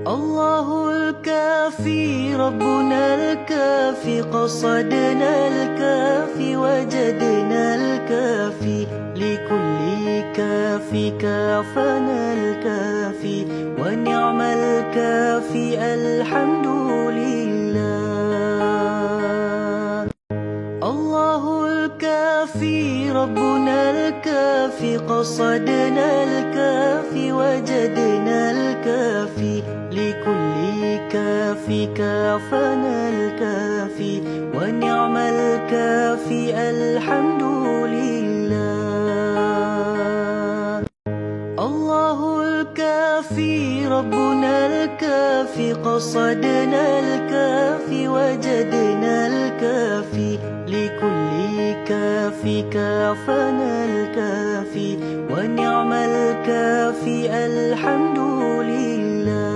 الله الكافي ربنا الكافي قصدنا الكافي وجدنا الكافي لكل كافي كافنا الكافي ونعم الكافي الحمد لله. الله الكافي ربنا الكافي قصدنا الكافي وجدنا الكافي لكل كافي كافنا الكافي ونعم الكافي الحمد لله. الله الكافي ربنا الكافي قصدنا الكافي وجدنا الكافي لكل كافي كافنا الكافي ونعم الكافي الحمد لله.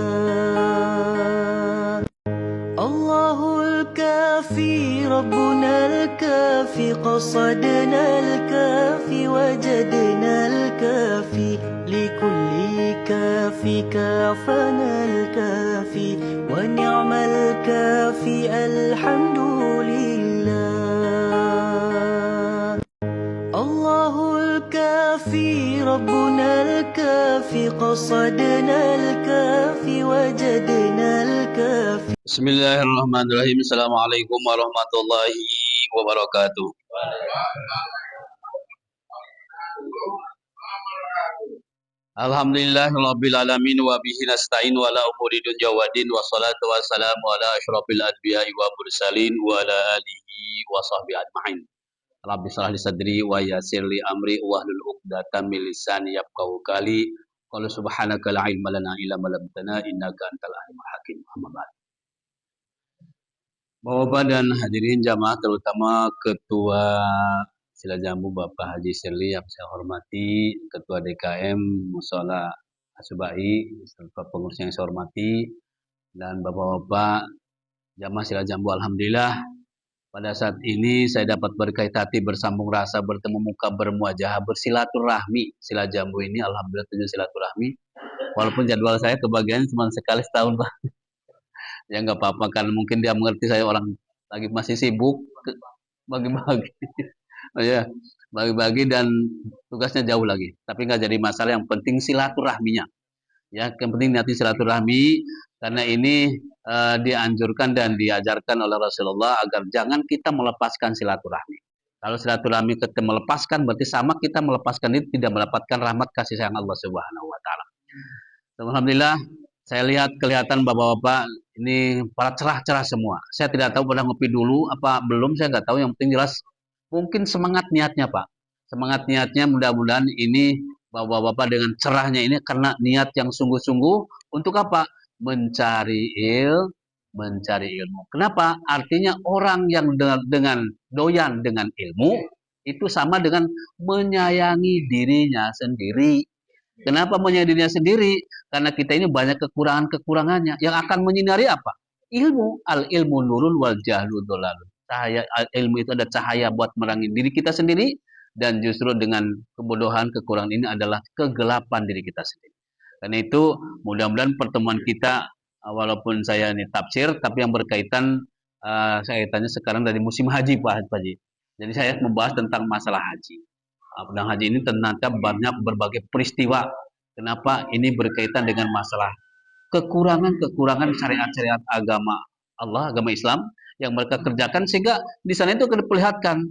الله الكافي ربنا الكافي قصدنا الكافي وجدنا الكافي لكل كافي كافنا الكافي ونعم الكافي الحمد لله. الله الكافي ربنا الكافي قصدنا الكافي وجدنا الكافي. Bismillahirrahmanirrahim. Assalamualaikum warahmatullahi wabarakatuh. Alhamdulillahirabbil alamin wa bihi nasta'in wa la umuri dunya waddin wassalatu wassalamu ala asyrofil anbiya'i wa mursalin wa ala alihi wa sahbihi ajma'in. Rabbi shrah li sadri wa yassir li amri wahlul 'uqdatam min lisani yafqahu qawli. Qala subhanaka la ilma lana illa ma 'allamtana innaka antal alimul hakim. Amma ba'd. Bapak dan hadirin jamaah, terutama Ketua Sila Jambu Bapak Haji Sirli yang saya hormati, Ketua DKM Mushola Asubai, serta pengurus yang saya hormati, dan bapak-bapak jamaah Sila Jambu. Alhamdulillah pada saat ini saya dapat berkait hati, bersambung rasa, bertemu muka, bermuajah, bersilaturahmi. Sila Jambu ini alhamdulillah tujuan silaturahmi, walaupun jadwal saya kebagian cuma sekali setahun, Pak. Ya nggak apa-apa, karena mungkin dia mengerti saya orang lagi masih sibuk bagi-bagi. Oh ya, bagi-bagi dan tugasnya jauh lagi. Tapi nggak jadi masalah, yang penting silaturahminya. Ya, yang penting niati silaturahmi, karena ini dianjurkan dan diajarkan oleh Rasulullah agar jangan kita melepaskan silaturahmi. Kalau silaturahmi kita melepaskan, berarti sama kita melepaskan itu tidak mendapatkan rahmat kasih sayang Allah Subhanahu wa taala. Alhamdulillah, saya lihat kelihatan bapak-bapak ini para cerah-cerah semua. Saya tidak tahu pernah ngopi dulu apa belum, saya nggak tahu. Yang penting jelas mungkin semangat niatnya, Pak. Semangat niatnya mudah-mudahan ini bapak-bapak dengan cerahnya ini karena niat yang sungguh-sungguh untuk apa? Mencari ilmu. Kenapa? Artinya orang yang dengan doyan dengan ilmu itu sama dengan menyayangi dirinya sendiri. Kenapa menyayangi dirinya sendiri? Karena kita ini banyak kekurangan-kekurangannya. Yang akan menyinari apa? Ilmu. Al ilmu nurun wal jahlu dolalun. Cahaya ilmu itu ada cahaya buat menerangi diri kita sendiri, dan justru dengan kebodohan, kekurangan ini adalah kegelapan diri kita sendiri. Karena itu mudah-mudahan pertemuan kita, walaupun saya ini tafsir, tapi yang berkaitan saya tanya sekarang dari musim haji, Pak Haji. Jadi saya membahas tentang masalah haji. Pedang haji ini ternyata banyak berbagai peristiwa. Kenapa ini berkaitan dengan masalah kekurangan-kekurangan syariat-syariat agama Allah, agama Islam yang mereka kerjakan, sehingga di sana itu diperlihatkan.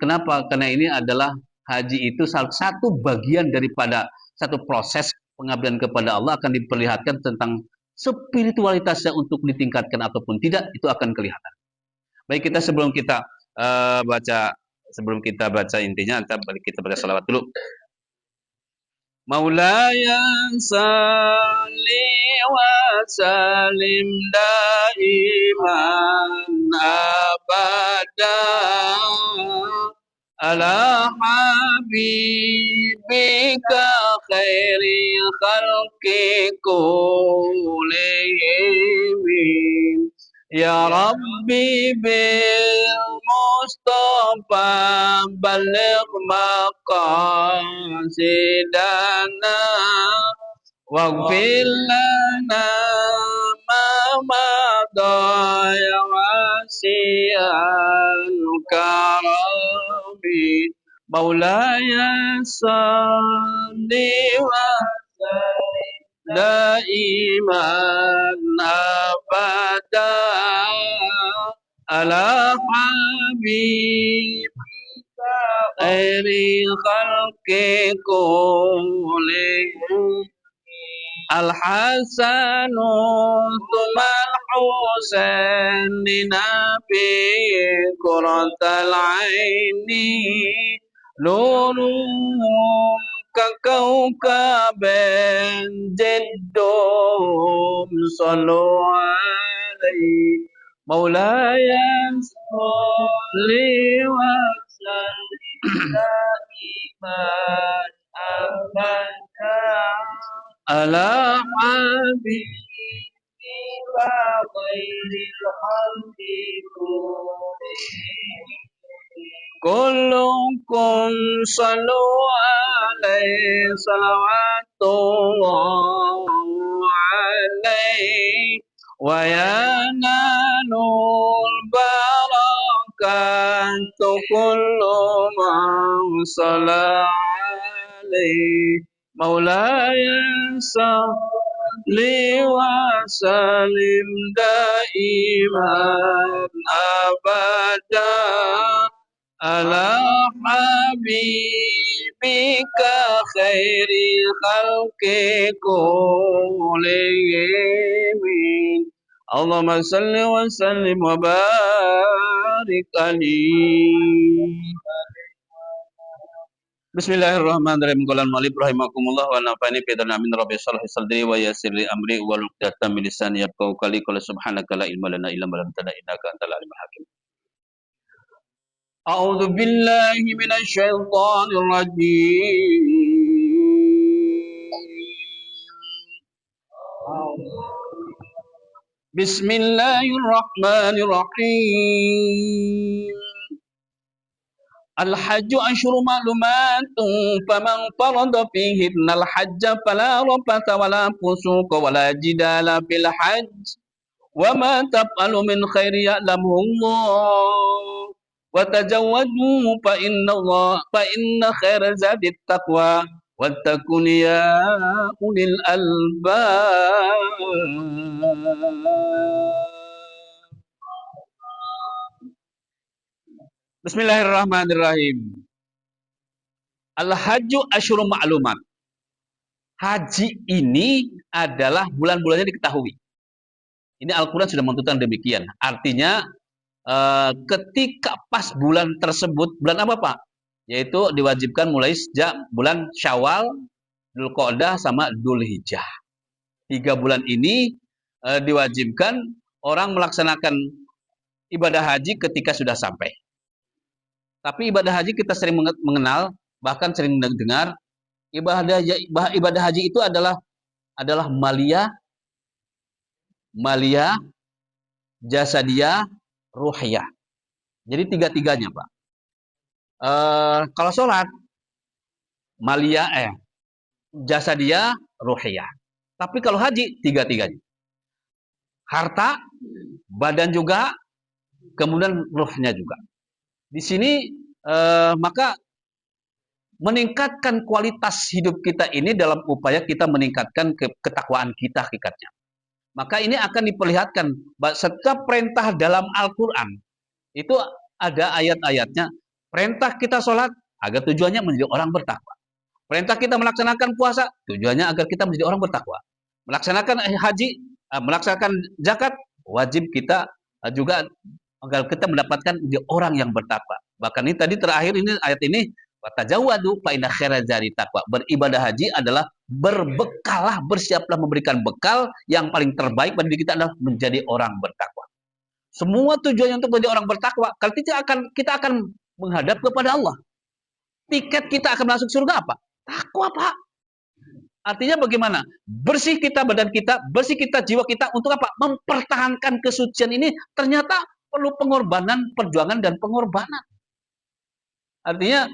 Kenapa? Karena ini adalah haji itu salah satu bagian daripada satu proses pengabdian kepada Allah, akan diperlihatkan tentang spiritualitasnya untuk ditingkatkan ataupun tidak, itu akan kelihatan. Baik, kita sebelum kita baca intinya, kita baca salawat dulu. Maulaya salli wa salim daiman abada ala habibika khairi khalqi kullihim. Ya Rabbi bil Mustafa baligh maqasidana واغفر لنا ما مضى يا واسع الكرم مولاي صل وسلم دائما أبدا على حبيب خير خلق كلهم الحسن ثم الحسين لنبي قرة العين نور ككوكب جدهم صلوا عليه مولاي صل وسلم دائما أبدا على حبيبك خير الخلق كلكم صلوا عليه صلوات الله عليه وينال البركات كل من صلى عليه مولاي صل وسلم دائما أبدا على حبيبك خير خلق كلهم اللهم صل وسلم وبارك عليه. Bismillahirrahmanirrahim. Qala al-mu'allif rahimakumullah wa nafa'ani bi dzalamin rabbi shrah sadri wa yassir li amri wa luqdatam min lisani yafqahu qawli. Qala subhanaka la ilma lana illa ma 'allamtana innaka antal alimul hakim. A'udzu billahi minasy syaithanir rajim. Bismillahirrahmanirrahim. Al-hajju asyhurun ma'lumatun faman farada fihinna al-hajja fala rafatha wala fusuqa wala jidala fil hajj wa ma taf'alu min khairin ya'lamuhu Allah wa tazawwadu fa inna khaira zadi taqwa wattaqun ya ulil albab. Bismillahirrahmanirrahim. Al-hajju asyhurun ma'lumat. Haji ini adalah bulan-bulannya diketahui. Ini Al-Quran sudah menentukan demikian. Artinya ketika pas bulan tersebut, bulan apa Pak? Yaitu diwajibkan mulai sejak bulan Syawal, Dzulqa'dah sama Dzulhijjah. 3 bulan ini diwajibkan orang melaksanakan ibadah haji ketika sudah sampai. Tapi ibadah haji kita sering mengenal, bahkan sering mendengar, ibadah haji itu adalah maliyah, jasadiyah, ruhiyah. Jadi 3-3-nya, Pak. Kalau sholat, maliyah, jasadiyah, ruhiyah. Tapi kalau haji, 3-3-nya. Harta, badan juga, kemudian ruhnya juga. Di sini maka meningkatkan kualitas hidup kita ini dalam upaya kita meningkatkan ketakwaan kita hakikatnya. Maka ini akan diperlihatkan setiap perintah dalam Al-Quran itu ada ayat-ayatnya. Perintah kita sholat agar tujuannya menjadi orang bertakwa. Perintah kita melaksanakan puasa tujuannya agar kita menjadi orang bertakwa. Melaksanakan haji, melaksanakan zakat wajib kita juga agar kita mendapatkan orang yang bertakwa. Bahkan ini tadi terakhir ini ayat ini watajawadu fa inna khairaz zadi taqwa. Beribadah haji adalah berbekalah, bersiaplah memberikan bekal yang paling terbaik bagi kita adalah menjadi orang bertakwa. Semua tujuannya untuk menjadi orang bertakwa, kalau kita akan menghadap kepada Allah. Tiket kita akan masuk surga apa? Takwa, Pak. Artinya bagaimana? Bersih kita badan kita, bersih kita jiwa kita untuk apa? Mempertahankan kesucian ini ternyata perlu pengorbanan, perjuangan dan pengorbanan. Artinya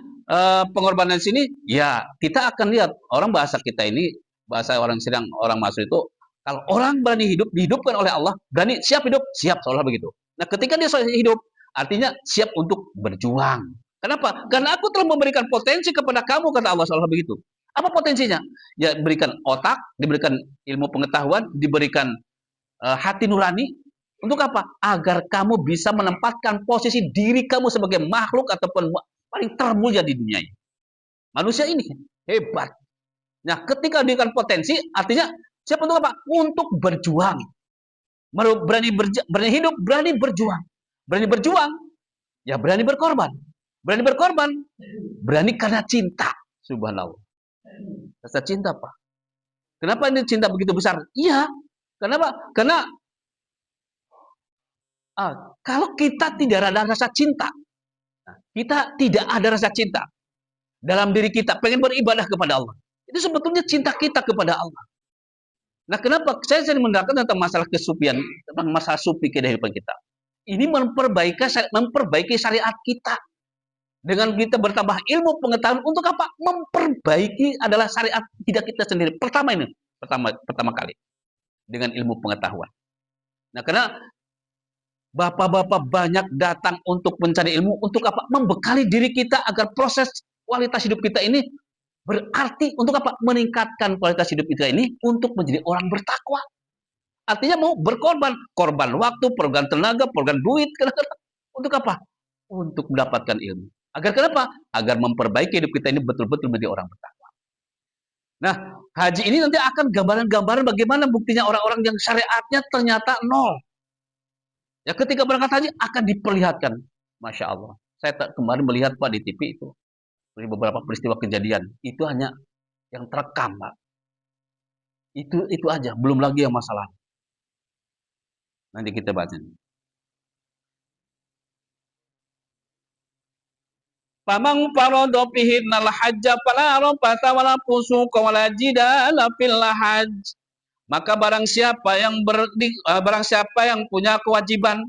pengorbanan di sini ya kita akan lihat orang bahasa kita ini bahasa orang sedang orang masuk itu, kalau orang berani hidup, dihidupkan oleh Allah, berani siap hidup, siap seolah begitu. Nah, ketika dia hidup, artinya siap untuk berjuang. Kenapa? Karena aku telah memberikan potensi kepada kamu, kata Allah seolah begitu. Apa potensinya? Ya, berikan otak, diberikan ilmu pengetahuan, diberikan hati nurani. Untuk apa? Agar kamu bisa menempatkan posisi diri kamu sebagai makhluk ataupun paling termulia di dunia ini. Manusia ini hebat. Nah, ketika diberikan potensi, artinya siapa untuk apa? Untuk berjuang. Berani hidup, berani berjuang. Berani berjuang, ya berani berkorban. Berani berkorban, berani karena cinta. Subhanallah. Rasa cinta, Pak. Kenapa ini cinta begitu besar? Iya. Kenapa? Karena kalau kita tidak ada rasa cinta, kita tidak ada rasa cinta dalam diri kita, pengen beribadah kepada Allah. Itu sebetulnya cinta kita kepada Allah. Nah, kenapa saya sering menerangkan tentang masalah kesufian, tentang masalah sufi kehidupan kita. Ini memperbaiki syariat kita. Dengan kita bertambah ilmu pengetahuan untuk apa? Memperbaiki adalah syariat hidup kita sendiri. Pertama kali dengan ilmu pengetahuan. Nah, karena bapak-bapak banyak datang untuk mencari ilmu untuk apa? Membekali diri kita agar proses kualitas hidup kita ini berarti untuk apa? Meningkatkan kualitas hidup kita ini untuk menjadi orang bertakwa. Artinya mau berkorban, korban waktu, korban tenaga, korban duit, untuk apa? Untuk mendapatkan ilmu. Agar kenapa? Agar memperbaiki hidup kita ini betul-betul menjadi orang bertakwa. Nah, haji ini nanti akan gambaran-gambaran bagaimana buktinya orang-orang yang syariatnya ternyata nol. Ya, ketika berangkat haji akan diperlihatkan. Masya Allah. Saya kemarin melihat Pak di TV itu. Beberapa peristiwa kejadian. Itu hanya yang terekam, Pak. Itu aja. Belum lagi yang masalah. Nanti kita bahas ini. Famang farada fihinnal hajja fala rafata wala fusuqa wala jidala fil hajj. Maka barang siapa yang punya kewajiban,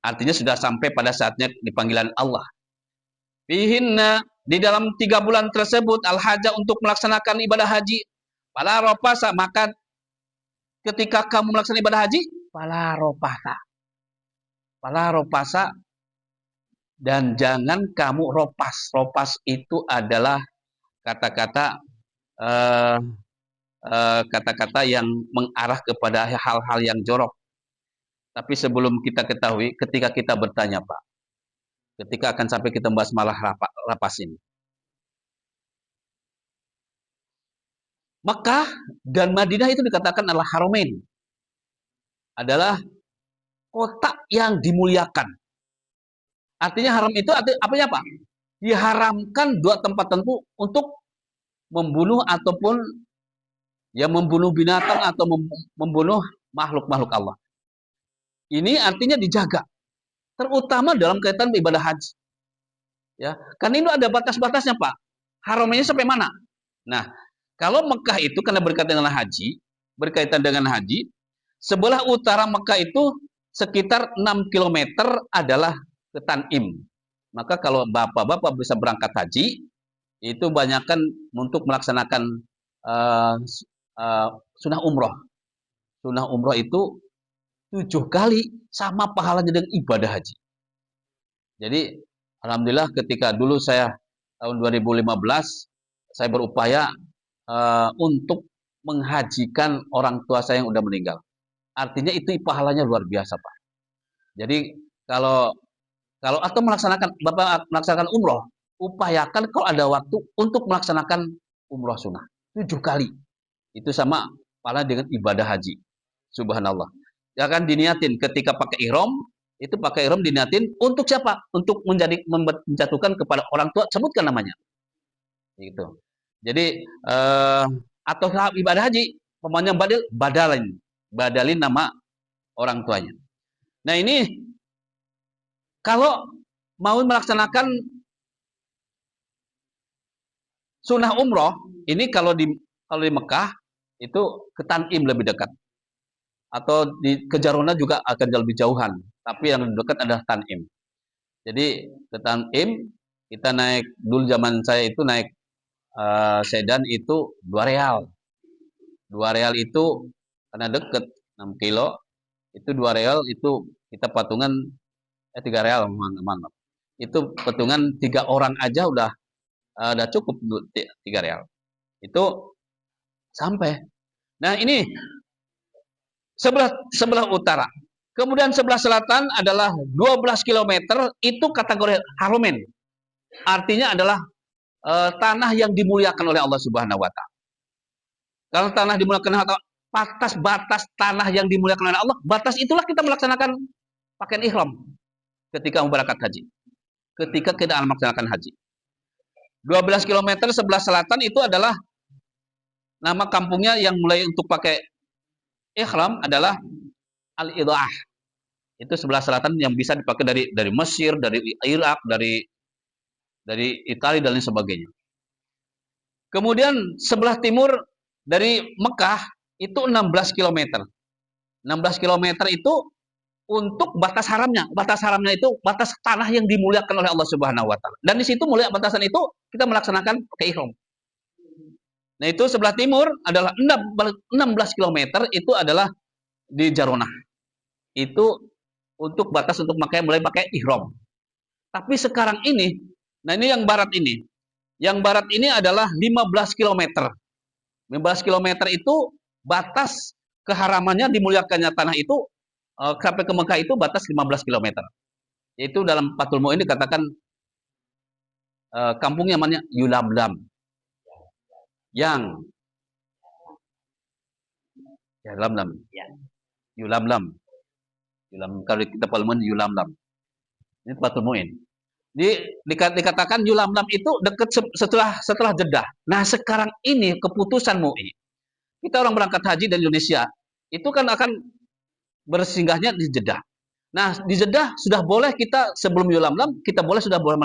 artinya sudah sampai pada saatnya dipanggilan Allah. Fihinna, di dalam 3 bulan tersebut al-hajja untuk melaksanakan ibadah haji, fala rafasa, maka ketika kamu melaksanakan ibadah haji, fala rafata. Fala rafasa, dan jangan kamu ropas. Ropas itu adalah kata-kata yang mengarah kepada hal-hal yang jorok. Tapi sebelum kita ketahui, ketika kita bertanya, Pak, ketika akan sampai kita membahas malah rapas ini. Mekah dan Madinah itu dikatakan adalah Haramain. Adalah kota yang dimuliakan. Artinya haram itu artinya apa? Diharamkan 2 tempat tentu untuk membunuh ataupun ya membunuh binatang atau membunuh makhluk-makhluk Allah. Ini artinya dijaga. Terutama dalam kaitan ibadah haji. Ya, kan ini ada batas-batasnya, Pak. Haramnya sampai mana? Nah, kalau Mekah itu karena berkaitan dengan haji, sebelah utara Mekah itu sekitar 6 km adalah ke Tanim. Maka kalau bapak-bapak bisa berangkat haji, itu banyakkan untuk melaksanakan sunnah umroh. Sunnah umroh itu 7 kali sama pahalanya dengan ibadah haji. Jadi, alhamdulillah ketika dulu saya tahun 2015, saya berupaya untuk menghajikan orang tua saya yang udah meninggal. Artinya itu pahalanya luar biasa, Pak. Jadi, kalau atau Bapak melaksanakan umroh, upayakan kalau ada waktu untuk melaksanakan umroh sunnah 7 kali. Itu sama pahala dengan ibadah haji. Subhanallah. Ya kan diniatin ketika pakai ihram, itu pakai ihram diniatin untuk siapa? Untuk menjatuhkan kepada orang tua, sebutkan namanya. Gitu. Jadi atau ibadah haji, pemanya badalin nama orang tuanya. Nah, ini kalau mau melaksanakan sunnah umroh, ini kalau di Mekah itu ke Tanim lebih dekat. Atau di Kejarona juga akan jauh lebih jauhan. Tapi yang dekat adalah Tanim. Jadi ke Tanim kita naik, dulu zaman saya itu naik sedan itu 2 real. 2 real itu karena deket 6 kilo, itu 2 real itu kita patungan 3 real, teman-teman. Itu patungan 3 orang aja udah cukup 3 real. Itu sampai. Nah, ini sebelah utara. Kemudian sebelah selatan adalah 12 kilometer, itu kategori haromen. Artinya adalah tanah yang dimuliakan oleh Allah Subhanahu wa taala. Kalau tanah dimuliakan oleh Allah, batas tanah yang dimuliakan oleh Allah, batas itulah kita melaksanakan pakaian ihram ketika berangkat haji. Ketika kita melaksanakan haji. 12 kilometer sebelah selatan itu adalah nama kampungnya yang mulai untuk pakai ihram adalah Al-Idhah. Itu sebelah selatan yang bisa dipakai dari Mesir, dari Irak, dari Italia dan lain sebagainya. Kemudian sebelah timur dari Mekah itu 16 km. 16 km itu untuk batas haramnya. Batas haramnya itu batas tanah yang dimuliakan oleh Allah Subhanahu wa taala. Dan di situ mulai batasan itu kita melaksanakan pakai ihram. Nah, itu sebelah timur adalah 16 km itu adalah di Jaronah. Itu untuk batas untuk mulai pakai ihram. Tapi sekarang ini, nah ini yang barat ini. Yang barat ini adalah 15 km. 15 km itu batas keharamannya dimuliakannya tanah itu sampai ke Mekah itu batas 15 km. Yaitu dalam Fathul Mu'in dikatakan kampungnya namanya Yulamlam. Yang ya Lamlam. Yulamlam. Kalau kita Fathul Mu'in Yulamlam. Ini Fathul Mu'in. Dikatakan Yulamlam itu dekat setelah Jeddah. Nah, sekarang ini keputusan MUI. Kita orang berangkat haji dari Indonesia itu kan akan bersinggahnya di Jeddah. Nah, di Jeddah sudah boleh kita sebelum Yulamlam kita sudah boleh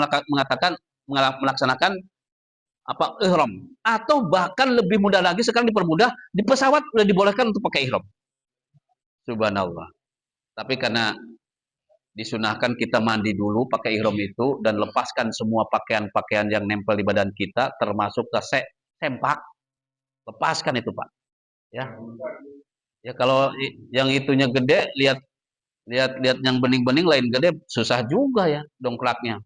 melaksanakan ihram, atau bahkan lebih mudah lagi sekarang dipermudah, di pesawat sudah dibolehkan untuk pakai ihram. Subhanallah. Tapi karena disunahkan kita mandi dulu pakai ihram itu dan lepaskan semua pakaian-pakaian yang nempel di badan kita termasuk ke sempak, lepaskan itu, Pak. Ya. Ya, kalau yang itunya gede, lihat yang bening-bening lain gede, susah juga ya dongkraknya.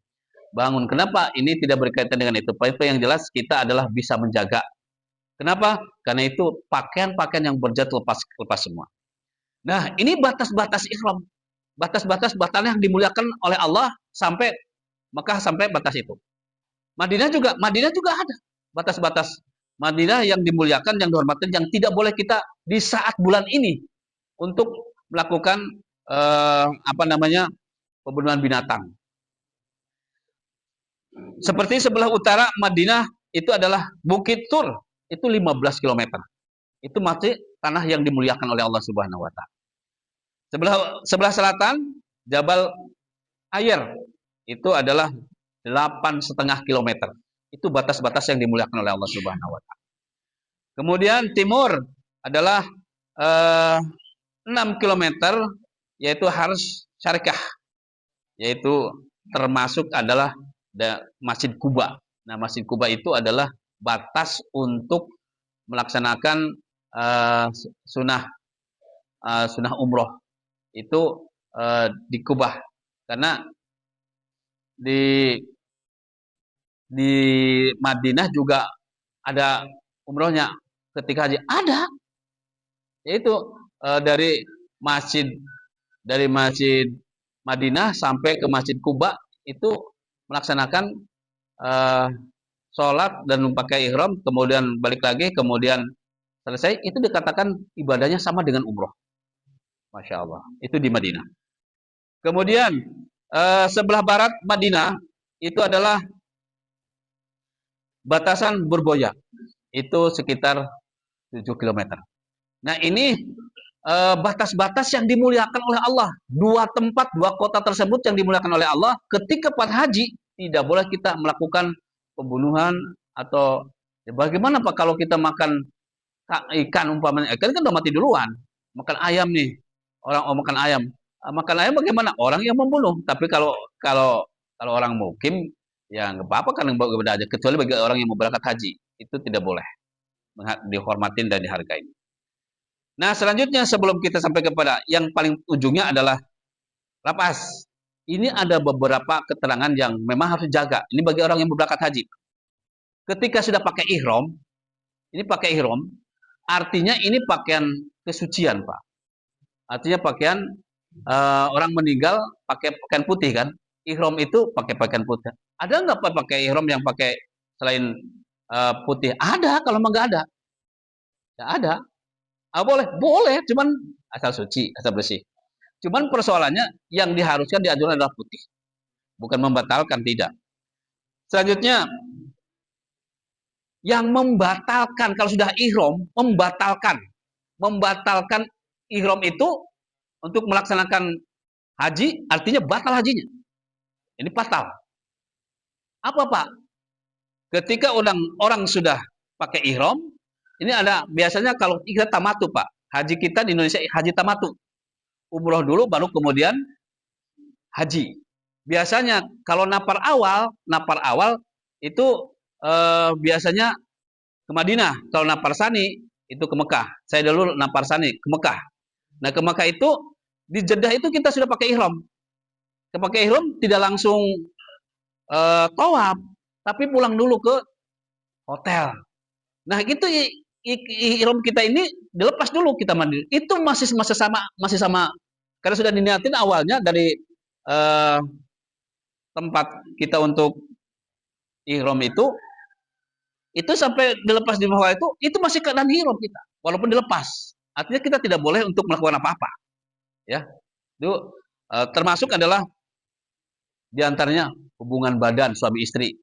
Bangun. Kenapa? Ini tidak berkaitan dengan itu. Tapi yang jelas kita adalah bisa menjaga. Kenapa? Karena itu pakaian-pakaian yang berjatuh lepas semua. Nah, ini batas-batas ihram. Batas-batas yang dimuliakan oleh Allah sampai Mekah sampai batas itu. Madinah juga ada batas-batas Madinah yang dimuliakan, yang dihormati, yang tidak boleh kita di saat bulan ini untuk melakukan pembunuhan binatang. Seperti sebelah utara Madinah itu adalah Bukit Tur, itu 15 km. Itu masih tanah yang dimuliakan oleh Allah Subhanahu wa taala. Sebelah selatan Jabal Ayer itu adalah 8,5 km. Itu batas-batas yang dimuliakan oleh Allah Subhanahu wa taala. Kemudian timur adalah 6 km, yaitu Harus Syarikah, yaitu termasuk adalah Masjid Kuba. Nah, Masjid Kuba itu adalah batas untuk melaksanakan sunnah umroh itu di Kuba, karena di Madinah juga ada umrohnya ketika haji, ada, yaitu dari masjid Madinah sampai ke Masjid Kuba itu melaksanakan sholat dan pakai ihram, kemudian balik lagi, kemudian selesai, itu dikatakan ibadahnya sama dengan umroh. Masya Allah, itu di Madinah. Kemudian sebelah barat Madinah itu adalah batasan Burboya, itu sekitar 7 km. Nah, ini batas-batas yang dimuliakan oleh Allah. Dua kota tersebut yang dimuliakan oleh Allah. Ketika pada haji tidak boleh kita melakukan pembunuhan atau ya bagaimana Pak kalau kita makan ikan, umpamanya ikan kan udah mati duluan, makan ayam nih, orang makan ayam bagaimana? Orang yang membunuh. Tapi kalau orang mukim ya nggak apa-apa, kan nggak beda aja, kecuali bagi orang yang mau berangkat haji itu tidak boleh, dihormatin dan dihargai. Nah, selanjutnya sebelum kita sampai kepada yang paling ujungnya adalah lapas. Ini ada beberapa keterangan yang memang harus dijaga. Ini bagi orang yang berangkat haji. Ketika sudah pakai ihram, ini pakai ihram, artinya ini pakaian kesucian, Pak. Artinya pakaian orang meninggal pakai pakaian putih kan? Ihram itu pakai pakaian putih. Ada nggak Pak pakai ihram yang pakai selain putih? Ada, kalau nggak ada. Nggak ada. Ah, boleh, boleh, cuman asal suci, asal bersih. Cuman persoalannya yang diharuskan diajukan adalah putih, bukan membatalkan, tidak. Selanjutnya, yang membatalkan kalau sudah ihram, membatalkan ihram itu untuk melaksanakan haji, artinya batal hajinya. Ini batal. Apa Pak? Ketika orang sudah pakai ihram, ini ada biasanya kalau kita tamatu Pak, haji kita di Indonesia haji tamatu, umroh dulu baru kemudian haji. Biasanya kalau napar awal itu biasanya ke Madinah. Kalau napar sani itu ke Mekah. Saya dulu napar sani ke Mekah. Nah ke Mekah itu di Jeddah itu kita sudah pakai ihram. Kita pakai ihram tidak langsung tawaf, tapi pulang dulu ke hotel. Nah itu ihram kita ini dilepas dulu kita mandi. Itu masih sama karena sudah diniatin awalnya dari eh, tempat kita untuk ihram itu sampai dilepas di bawah itu masih keadaan ihram kita walaupun dilepas. Artinya kita tidak boleh untuk melakukan apa-apa, ya. Itu termasuk adalah diantaranya hubungan badan suami istri.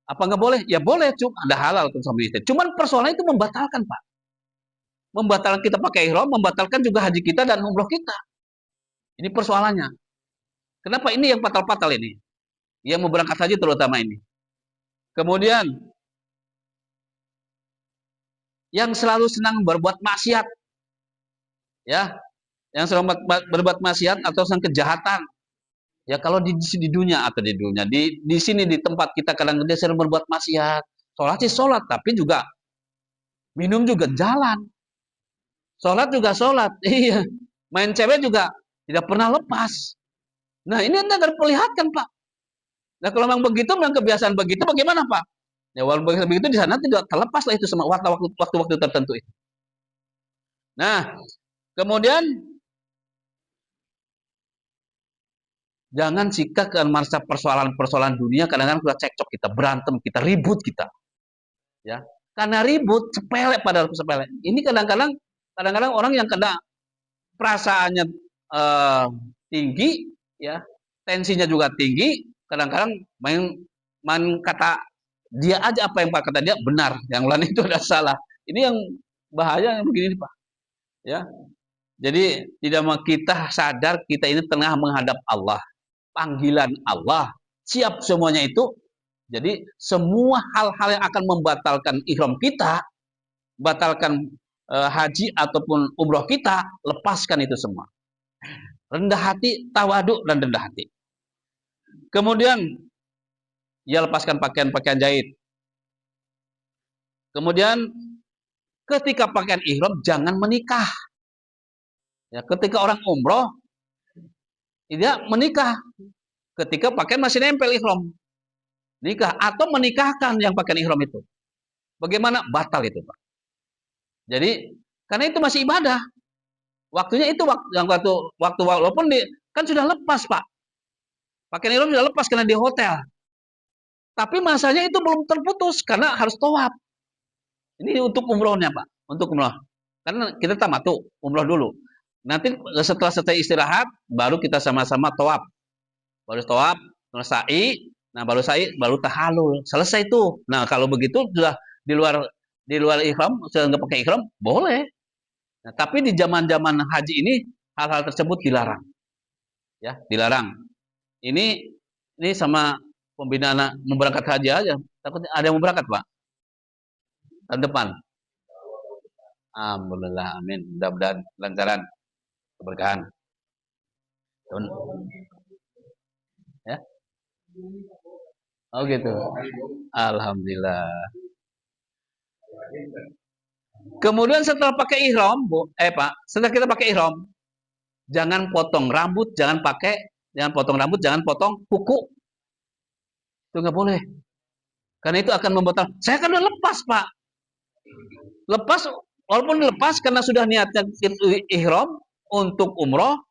Apa nggak boleh? Ya boleh, cuma ada halal untuk suami istri. Cuman persoalannya itu membatalkan, Pak. Membatalkan kita pakai ihram, membatalkan juga haji kita dan umroh kita. Ini persoalannya. Kenapa ini yang fatal-fatal ini? Yang mau berangkat haji terutama ini. Kemudian yang selalu senang berbuat maksiat, ya, yang selalu berbuat maksiat atau senang kejahatan. Ya kalau di dunia atau di sini di tempat kita kadang dia sering berbuat maksiat. Sholat sih sholat, tapi juga minum juga jalan. Sholat juga sholat. Iya. Main cewek juga tidak pernah lepas. Nah ini anda harus perlihatkan Pak. Nah kalau memang begitu, memang kebiasaan begitu, bagaimana Pak? Ya walaupun begitu di sana tidak terlepas lah itu sama waktu-waktu tertentu itu. Nah kemudian jangan jika ke masa persoalan-persoalan dunia kadang-kadang kita cekcok, kita berantem, kita ribut kita, ya. Karena ribut sepele pada sepele. Ini kadang-kadang orang yang kena perasaannya tinggi, ya, tensinya juga tinggi, kadang-kadang main kata dia aja apa yang kata dia benar, yang lain itu ada salah. Ini yang bahaya yang begini Pak, ya. Jadi tidak mau kita sadar kita ini tengah menghadap Allah, panggilan Allah, siap semuanya itu. Jadi semua hal-hal yang akan membatalkan ihram kita, batalkan haji ataupun umroh kita, lepaskan itu semua. Rendah hati, tawaduk dan rendah hati. Kemudian ya lepaskan pakaian-pakaian jahit. Kemudian ketika pakaian ihram jangan menikah. Ya, ketika orang umroh tidak menikah. Ketika pakaian masih nempel ihram. Nikah atau menikahkan yang pakaian ihram itu. Bagaimana? Batal itu, Pak. Jadi karena itu masih ibadah. Waktunya itu waktu walaupun kan sudah lepas, Pak. Pakaian ihram sudah lepas karena di hotel. Tapi masanya itu belum terputus karena harus tawaf. Ini untuk umrohnya, Pak. Untuk umroh. Karena kita tamattu, umroh dulu. Nanti setelah selesai istirahat, baru kita sama-sama tawaf. Baru tawaf, terus sa'i, nah baru sa'i, baru tahalul. Selesai itu. Nah, kalau begitu sudah di luar ihram, sudah nggak pakai ihram, boleh. Nah, tapi di zaman-zaman haji ini hal-hal tersebut dilarang. Ya, dilarang. Ini sama pembinaan mau berangkat haji aja. Takutnya ada yang mau berangkat, Pak. Tahun depan. Alhamdulillah, amin. Mudah-mudahan lancaran, keberkahan. Ya. Oh gitu. Alhamdulillah. Kemudian setelah pakai ihram, Pak, setelah kita pakai ihram, jangan potong rambut, jangan potong rambut, jangan potong kuku. Itu nggak boleh. Karena itu akan membatal. Saya kan udah lepas, Pak. Lepas, walaupun lepas karena sudah niatnya ihram untuk umroh,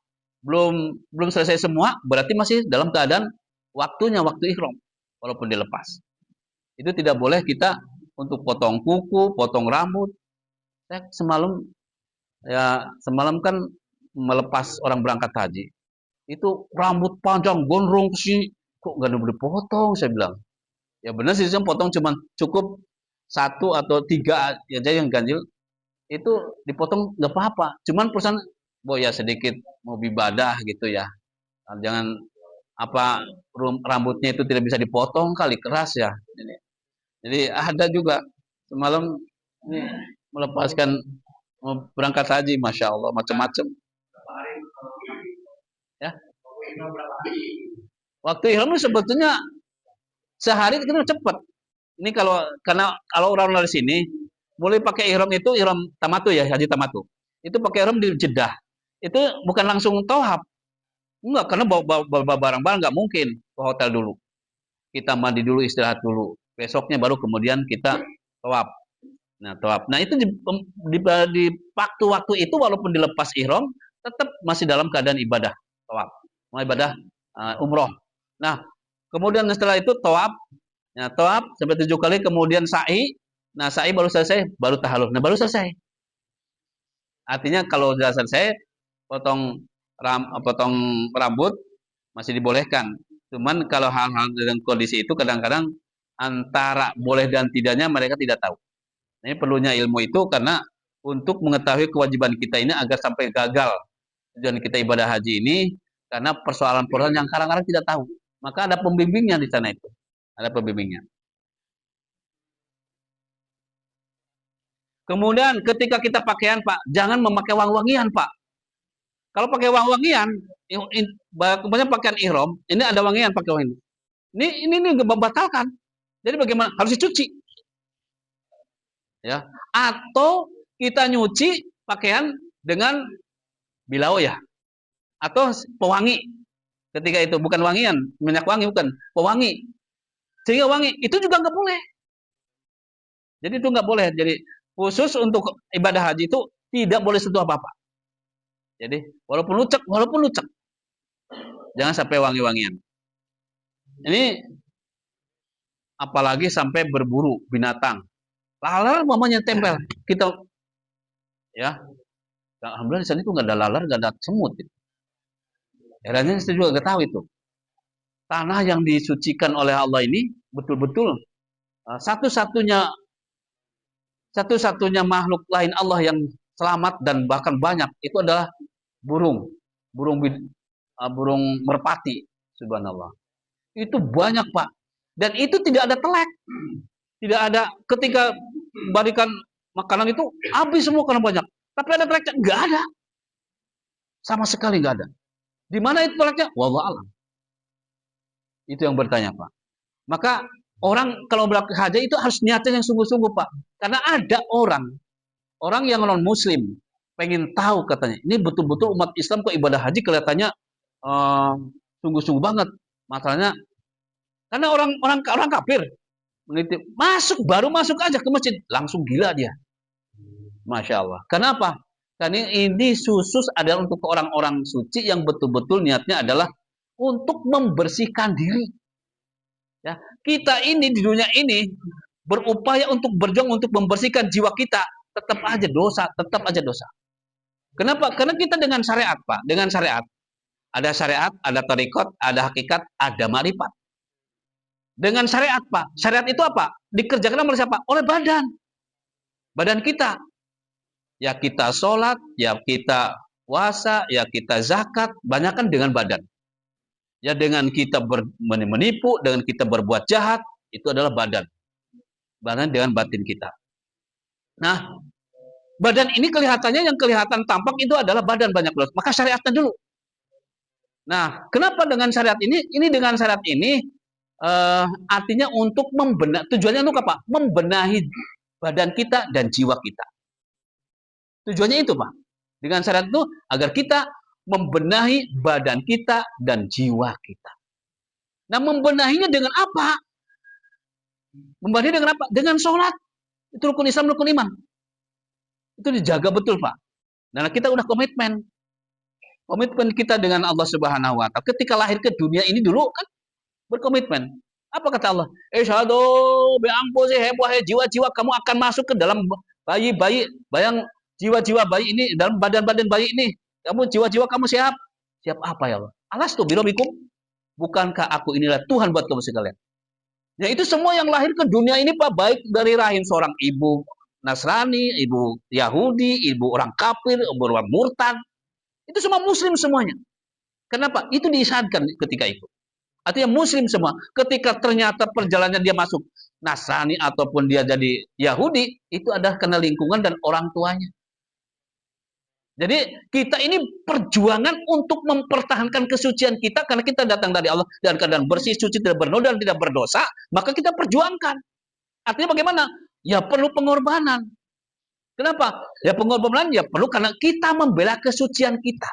belum selesai semua, berarti masih dalam keadaan waktu ihram, walaupun dilepas. Itu tidak boleh kita untuk potong kuku, potong rambut. Saya semalam kan melepas orang berangkat haji. Itu rambut panjang, gondrong ke sini, kok gak boleh potong, saya bilang. Ya benar sih, saya potong cuma cukup 1 atau 3 aja yang ganjil. Itu dipotong nggak apa-apa. Cuman perusahaan, ya sedikit mau ibadah gitu ya. Jangan rambutnya itu tidak bisa dipotong kali, keras ya. Jadi ada juga semalam ini melepaskan mau berangkat haji, masya Allah macam-macam. Ya. Waktu ihram itu sebetulnya sehari itu cepat. Ini kalau orang dari sini mulai pakai ihram itu ihram tamatu ya, haji tamatu. Itu pakai ihram di Jeddah. Itu bukan langsung tawaf. Enggak, karena bawa barang-barang nggak mungkin ke hotel dulu. Kita mandi dulu, istirahat dulu. Besoknya baru kemudian kita tawaf. Nah, itu di waktu-waktu itu walaupun dilepas ihram, tetap masih dalam keadaan ibadah tawaf. Ibadah umroh. Nah, kemudian setelah itu tawaf. Nah, tawaf sampai 7 kali, kemudian sa'i. Nah, sa'i baru selesai, baru tahallul. Nah, baru selesai. Artinya kalau sudah selesai, potong rambut masih dibolehkan. Cuman kalau hal-hal dengan kondisi itu kadang-kadang antara boleh dan tidaknya mereka tidak tahu. Ini perlunya ilmu itu karena untuk mengetahui kewajiban kita ini agar sampai gagal tujuan kita ibadah haji ini, karena persoalan-persoalan yang kadang-kadang tidak tahu. Maka ada pembimbingnya di sana itu. Ada pembimbingnya. Kemudian ketika kita pakaian, Pak, jangan memakai wangi-wangian, Pak. Kalau pakai wangi-wangian, kemudian pakaian ihram, ini ada wangian pakai wangi. Ini membatalkan. Jadi bagaimana? Harus dicuci. Ya. Atau kita nyuci pakaian dengan bilau ya. Atau pewangi. Ketika itu bukan wangian, minyak wangi bukan, pewangi. Sehingga wangi, itu juga nggak boleh. Jadi itu nggak boleh. Jadi khusus untuk ibadah haji itu tidak boleh sentuh apa-apa. Jadi walaupun lucek, jangan sampai wangi-wangian. Ini apalagi sampai berburu binatang. Lalar mamanya tempel. Kita ya. Alhamdulillah di sana itu nggak ada lalar, nggak ada semut. Herannya saya juga nggak tahu itu. Tanah yang disucikan oleh Allah ini betul-betul satu-satunya makhluk lain Allah yang selamat dan bahkan banyak itu adalah burung merpati, subhanallah. Itu banyak, Pak. Dan itu tidak ada telek. Tidak ada ketika barikan makanan itu habis semua karena banyak. Tapi ada teleknya? Enggak ada. Sama sekali enggak ada. Di mana itu teleknya? Wallahu a'lam. Itu yang bertanya, Pak. Maka orang kalau berangkat haji itu harus niatnya yang sungguh-sungguh, Pak. Karena ada orang yang non muslim pengen tahu katanya. Ini betul-betul umat Islam kok ibadah haji kelihatannya sungguh-sungguh banget. Masalahnya karena orang kafir baru masuk aja ke masjid langsung gila dia. Masya Allah. Kenapa? Karena ini khusus adalah untuk orang-orang suci yang betul-betul niatnya adalah untuk membersihkan diri. Ya, kita ini di dunia ini berupaya untuk berjuang untuk membersihkan jiwa kita, tetap aja dosa. Kenapa? Karena kita dengan syariat, Pak. Dengan syariat. Ada syariat, ada tarikot, ada hakikat, ada marifat. Dengan syariat, Pak. Syariat itu apa? Dikerjakan oleh siapa? Oleh badan. Badan kita. Ya kita sholat, ya kita puasa, ya kita zakat, banyakkan dengan badan. Ya dengan kita menipu, dengan kita berbuat jahat, itu adalah badan. Badan dengan batin kita. Nah, badan ini kelihatannya yang kelihatan tampak itu adalah badan banyak banget. Maka syariatnya dulu. Nah, kenapa dengan syariat ini? Ini dengan syariat ini artinya untuk tujuannya untuk apa? Membenahi badan kita dan jiwa kita. Tujuannya itu, Pak. Dengan syarat itu agar kita membenahi badan kita dan jiwa kita. Nah, membenahinya dengan apa? Membenahinya dengan apa? Dengan sholat. Itu rukun Islam, rukun iman. Itu dijaga betul, Pak. Nah, kita udah komitmen. Komitmen kita dengan Allah Subhanahu wa Ta'ala. Ketika lahir ke dunia ini dulu kan berkomitmen. Apa kata Allah? Isyhadu bi anfusihim wahai jiwa-jiwa kamu akan masuk ke dalam bayi-bayi, bayang jiwa-jiwa bayi ini dalam badan-badan bayi ini. Kamu jiwa-jiwa kamu siap? Siap apa ya Allah? Alastu birabbikum? Bukankah aku inilah Tuhan buat kamu sekalian? Ya itu semua yang lahir ke dunia ini Pak, baik dari rahim seorang ibu Nasrani, ibu Yahudi, ibu orang kafir, ibu orang murtad. Itu semua muslim semuanya. Kenapa? Itu diisyaratkan ketika itu. Artinya muslim semua. Ketika ternyata perjalanan dia masuk Nasrani ataupun dia jadi Yahudi, itu adalah karena lingkungan dan orang tuanya. Jadi kita ini perjuangan untuk mempertahankan kesucian kita karena kita datang dari Allah dan keadaan bersih, suci, tidak bernoda dan tidak berdosa, maka kita perjuangkan. Artinya bagaimana? Ya perlu pengorbanan. Kenapa? Ya pengorbanan ya perlu karena kita membela kesucian kita.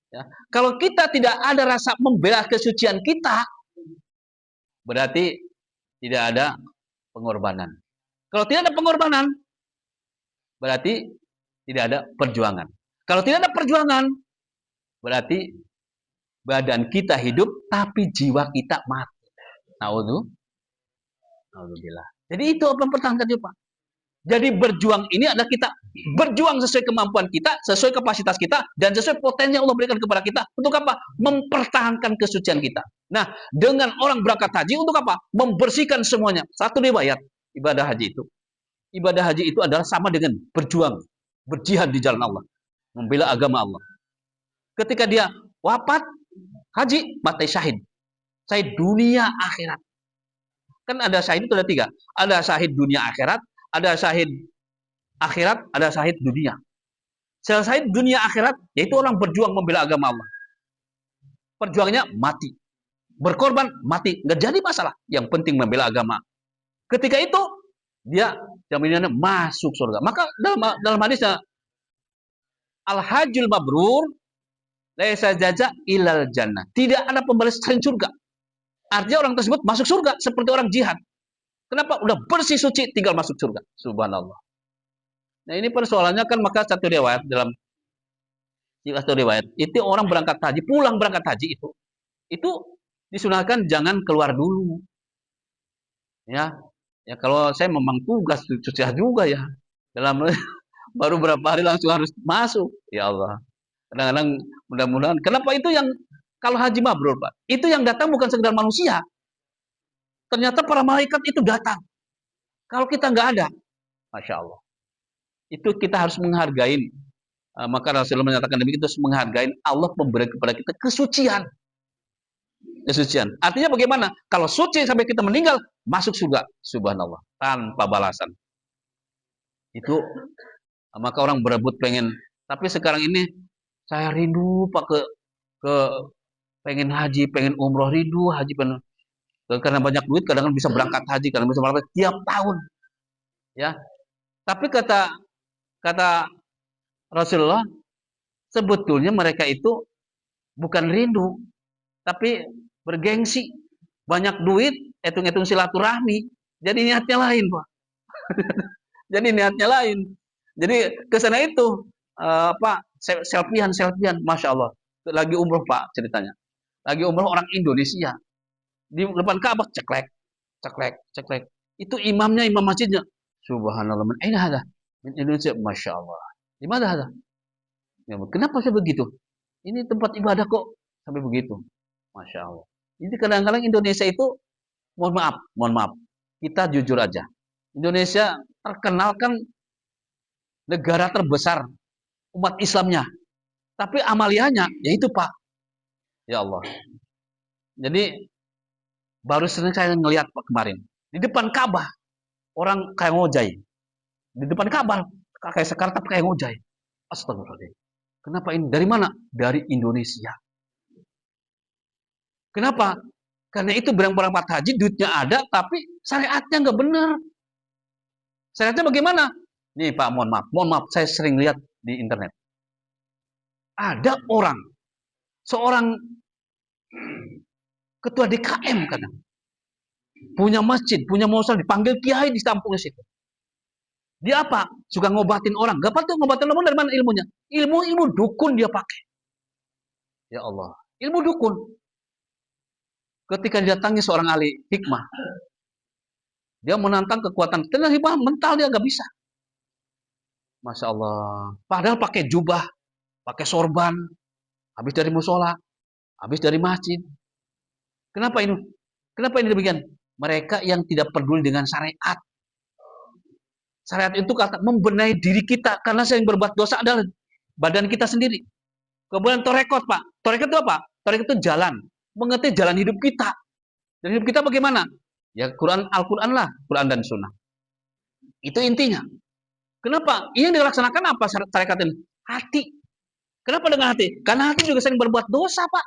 Ya. Kalau kita tidak ada rasa membela kesucian kita, berarti tidak ada pengorbanan. Kalau tidak ada pengorbanan, berarti tidak ada perjuangan. Kalau tidak ada perjuangan, berarti badan kita hidup, tapi jiwa kita mati. Alhamdulillah. Jadi itu apa yang pertahankan Pak. Jadi berjuang ini adalah kita berjuang sesuai kemampuan kita, sesuai kapasitas kita, dan sesuai potensi yang Allah berikan kepada kita. Untuk apa? Mempertahankan kesucian kita. Nah, dengan orang berangkat haji untuk apa? Membersihkan semuanya. Satu riwayat ibadah haji itu. Ibadah haji itu adalah sama dengan berjuang, berjihad di jalan Allah, membela agama Allah. Ketika dia wafat haji, mati syahid. Syahid dunia akhirat. Kan ada syahid itu ada tiga. Ada syahid dunia akhirat, ada syahid akhirat, ada syahid dunia. Syahid dunia akhirat yaitu orang berjuang membela agama Allah. Perjuangannya mati. Berkorban mati, nggak jadi masalah. Yang penting membela agama. Ketika itu dia jaminannya masuk surga. Maka dalam hadisnya al-hajjul mabrur laisa jaza ilal jannah. Tidak ada pembalas selain surga. Artinya orang tersebut masuk surga seperti orang jihad. Kenapa? Udah bersih suci tinggal masuk surga. Subhanallah. Nah, ini persoalannya kan maka satu riwayat dalam satu riwayat itu orang berangkat haji, pulang berangkat haji itu disunahkan jangan keluar dulu. Ya. Ya kalau saya memang tugas susah juga ya. Dalam baru berapa hari langsung harus masuk. Ya Allah. Kadang-kadang mudah-mudahan. Kenapa itu yang kalau haji mabrur, Pak? Itu yang datang bukan sekedar manusia. Ternyata para malaikat itu datang. Kalau kita nggak ada, Masya Allah. Itu kita harus menghargai. Maka Rasulullah menyatakan demikian, itu menghargai Allah memberi kepada kita kesucian. Kesucian. Artinya bagaimana? Kalau suci sampai kita meninggal, masuk surga. Subhanallah. Tanpa balasan. Itu maka orang berebut pengen. Tapi sekarang ini saya rindu Pak ke pengen haji, pengen umroh, rindu haji, pengen, karena banyak duit kadang-kadang bisa berangkat haji, kadang bisa berangkat tiap tahun. Ya. Tapi kata Rasulullah, sebetulnya mereka itu bukan rindu, tapi bergengsi. Banyak duit, hitung-hitung silaturahmi. Jadi niatnya lain, Pak. Jadi niatnya lain. Jadi ke sana itu Pak, selfiean, Masya Allah. Lagi umroh Pak ceritanya. Lagi umroh orang Indonesia. Di depan Ka'bah ceklek. Itu imamnya, imam masjidnya. Subhanallah. Ini ada. Indonesia, Masya Allah. Di mana ada? Ya, kenapa saya begitu? Ini tempat ibadah kok sampai begitu. Masya Allah. Jadi kadang-kadang Indonesia itu, mohon maaf. Kita jujur aja. Indonesia terkenal kan negara terbesar umat Islamnya. Tapi amaliyahnya, yaitu Pak. Ya Allah. Jadi, baru sering saya ngelihat Pak kemarin. Di depan Ka'bah, orang kayak ngojai. Di depan Ka'bah, kayak Jakarta kayak ngojai. Astagfirullahaladzim. Kenapa ini? Dari mana? Dari Indonesia. Kenapa? Karena itu berangkat haji, duitnya ada, tapi syariatnya nggak benar. Syariatnya bagaimana? Nih Pak, mohon maaf, saya sering lihat di internet. Ada orang, seorang ketua DKM kadang, punya masjid, punya musola, dipanggil kiai di kampungnya situ. Dia apa? Suka ngobatin orang. Gak tuh ngobatin orang dari mana ilmunya? Ilmu dukun dia pakai. Ya Allah, ilmu dukun. Ketika didatangi seorang ahli hikmah, dia menantang kekuatan. Ternyata hikmah mental dia gak bisa. Masya Allah. Padahal pakai jubah, pakai sorban, habis dari musola, habis dari masjid. Kenapa ini? Kenapa ini demikian? Mereka yang tidak peduli dengan syariat. Syariat itu kata membenahi diri kita, karena yang berbuat dosa adalah badan kita sendiri. Kemudian torekot, Pak. Torekot itu apa? Torekot itu jalan. Mengerti jalan hidup kita. Dan hidup kita bagaimana? Ya Al-Quran lah. Quran dan Sunnah. Itu intinya. Kenapa? Yang dilaksanakan apa tarekat ini? Hati. Kenapa dengan hati? Karena hati juga sering berbuat dosa, Pak.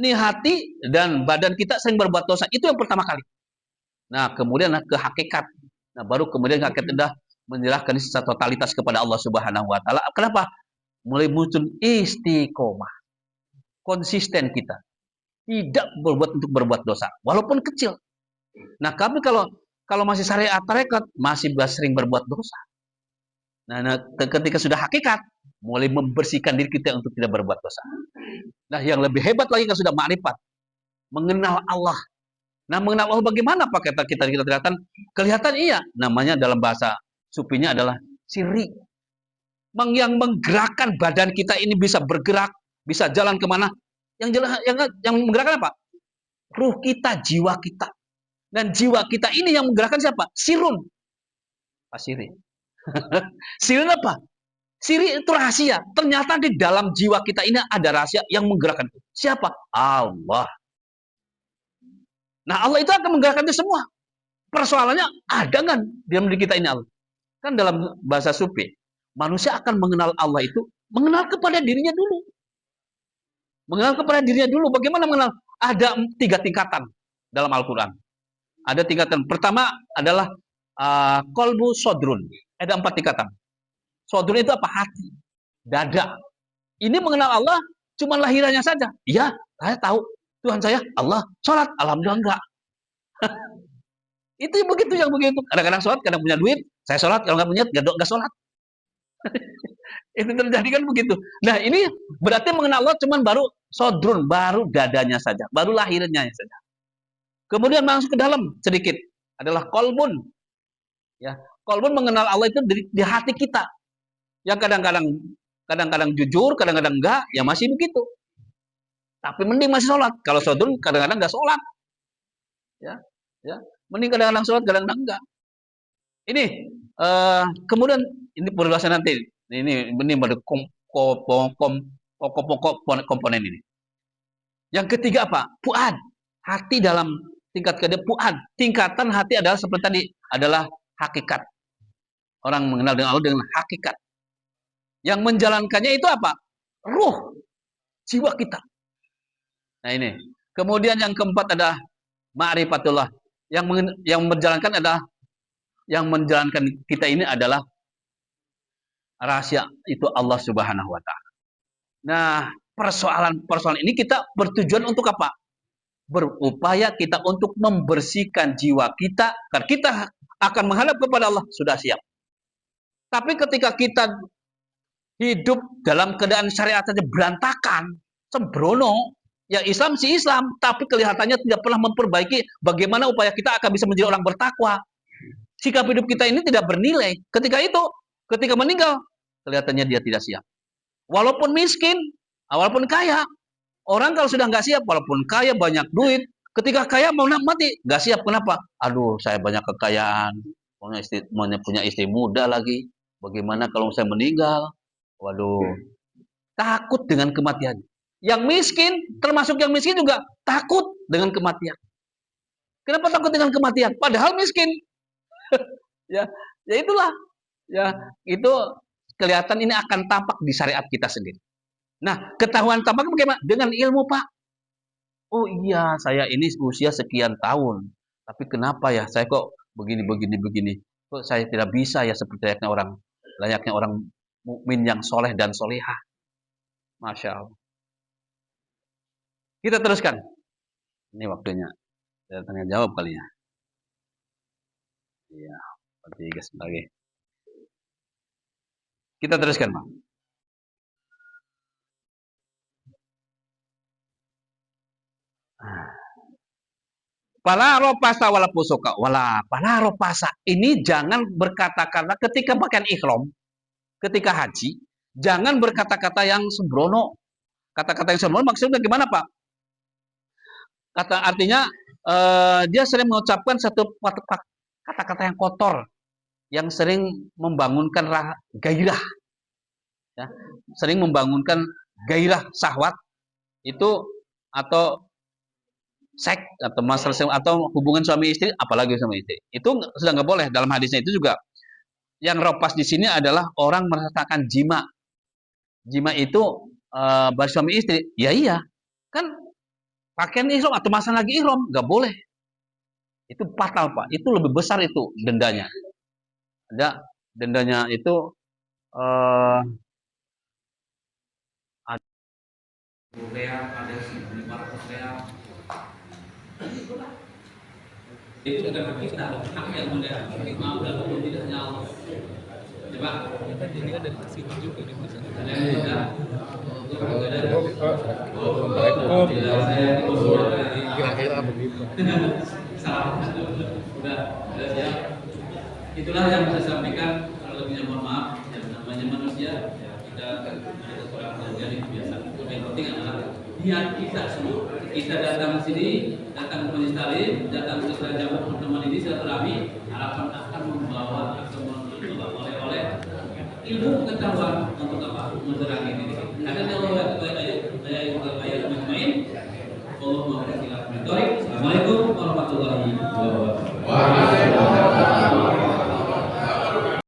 Ini hati dan badan kita sering berbuat dosa. Itu yang pertama kali. Nah, kemudian ke hakikat. Nah, baru kemudian hakikat sudah menyerahkan secara totalitas kepada Allah Subhanahu wa taala. Kenapa? Mulai muncul istiqomah. Konsisten kita. Tidak berbuat untuk berbuat dosa, walaupun kecil. Nah, kami kalau masih syariat tarekat masih sering berbuat dosa. Nah, ketika sudah hakikat, mulai membersihkan diri kita untuk tidak berbuat dosa. Nah, yang lebih hebat lagi kalau sudah makrifat, mengenal Allah. Nah, mengenal Allah bagaimana Pak? Kita kelihatan iya, namanya dalam bahasa sufinya adalah sirri. Yang menggerakkan badan kita ini bisa bergerak, bisa jalan kemana. Yang menggerakkan apa? Ruh kita, jiwa kita. Dan jiwa kita ini yang menggerakkan siapa? Sirun. Siri. Sirun apa? Siri itu rahasia. Ternyata di dalam jiwa kita ini ada rahasia yang menggerakkan. Siapa? Allah. Nah, Allah itu akan menggerakkan itu semua. Persoalannya ada kan di dalam diri kita ini Allah. Kan dalam bahasa sufi, manusia akan mengenal Allah itu mengenal kepada dirinya dulu. Mengenal kepada dirinya dulu. Bagaimana mengenal? Ada 3 tingkatan dalam Al-Quran. Ada tingkatan. Pertama adalah kolbu sodrun. Ada 4 tingkatan. Sodrun itu apa? Hati. Dada. Ini mengenal Allah cuma lahirannya saja. Iya, saya tahu. Tuhan saya Allah. Sholat. Alhamdulillah enggak. Itu begitu yang begitu. Kadang-kadang sholat, kadang punya duit. Saya sholat. Kalau nggak punya, nggak sholat. Itu terjadi kan begitu. Nah, ini berarti mengenal Allah cuma baru sodrun, baru dadanya saja, baru lahirnya saja. Kemudian masuk ke dalam sedikit adalah kolbun. Ya, kolbun mengenal Allah itu di hati kita. Yang kadang-kadang jujur, kadang-kadang enggak, ya masih begitu. Tapi mending masih sholat. Kalau sodrun kadang-kadang enggak sholat. Ya, mending kadang-kadang sholat, kadang-kadang enggak. Ini kemudian ini penjelasan nanti. Ini pada pokok-pokok komponen ini. Yang ketiga apa? Fuad. Hati dalam tingkat kedua fuad. Tingkatan hati adalah seperti tadi adalah hakikat. Orang mengenal dengan Allah dengan hakikat. Yang menjalankannya itu apa? Ruh. Jiwa kita. Nah ini. Kemudian yang keempat adalah ma'rifatullah. Yang menjalankan adalah yang menjalankan kita ini adalah rahasia itu Allah Subhanahu wa taala. Nah, persoalan ini kita bertujuan untuk apa? Berupaya kita untuk membersihkan jiwa kita karena kita akan menghadap kepada Allah, sudah siap. Tapi ketika kita hidup dalam keadaan syariat saja berantakan, sembrono, ya Islam si Islam, tapi kelihatannya tidak pernah memperbaiki bagaimana upaya kita akan bisa menjadi orang bertakwa. Sikap hidup kita ini tidak bernilai. Ketika meninggal, kelihatannya dia tidak siap. Walaupun miskin, walaupun kaya, orang kalau sudah nggak siap, walaupun kaya banyak duit, ketika kaya mau mati, nggak siap. Kenapa? Aduh, saya banyak kekayaan, punya istri muda lagi. Bagaimana kalau saya meninggal? Waduh, takut dengan kematian. Yang miskin, termasuk yang miskin juga takut dengan kematian. Kenapa takut dengan kematian? Padahal miskin. ya itulah. Ya, itu kelihatan ini akan tampak di syariat kita sendiri. Nah, ketahuan tampak bagaimana? Dengan ilmu, Pak. Oh iya, saya ini usia sekian tahun. Tapi kenapa ya saya kok begini. Kok saya tidak bisa ya seperti layaknya orang mukmin yang soleh dan solihah. Masya Allah. Kita teruskan. Ini waktunya. Saya tanya jawab kali ya. Iya, seperti sebagai. Kita teruskan, Pak. Pala ropasa wala pusuka wala pala ropasa. Ini jangan berkata-kata ketika pakaian ihram, ketika haji, jangan berkata-kata yang sembrono. Kata-kata yang sembrono maksudnya gimana, Pak? Artinya dia sering mengucapkan satu kata-kata yang kotor, yang sering membangunkan gairah, ya, sering membangunkan gairah syahwat itu, atau seks atau masalah atau hubungan suami istri, apalagi suami istri itu sudah nggak boleh. Dalam hadisnya itu juga yang ropas di sini adalah orang merasakan jima. Jima itu bagi suami istri, ya iya kan pakaian ihram atau masang lagi ihram, nggak boleh. Itu fatal, Pak. Itu lebih besar itu dendanya. Ada dendanya itu ada real, ada 1.500 real. Itu bukan hak kita, hak yang mudah. Maaf dan hukum tidak hanya Allah. Coba kita dilihat dari situ juga di sana. Ada yang mudah. Assalamualaikum. Kira-kira begitu. Salah. Udah siap. Itulah yang saya sampaikan. Kalau lebihnya mohon maaf. Yang namanya manusia, ya kita ada kekurangan jadi kebiasaan. Yang penting adalah niat kita semua. Kita datang ke sini, datang ke Majelis Taklim, datang ke Jamu teman-teman ini silaturahmi, harapan akan membawa atau oleh ilmu pengetahuan untuk apa? Menerangi diri. Karena kalau ayat main, Allah memberi kita mentoring. Assalamualaikum warahmatullahi wabarakatuh.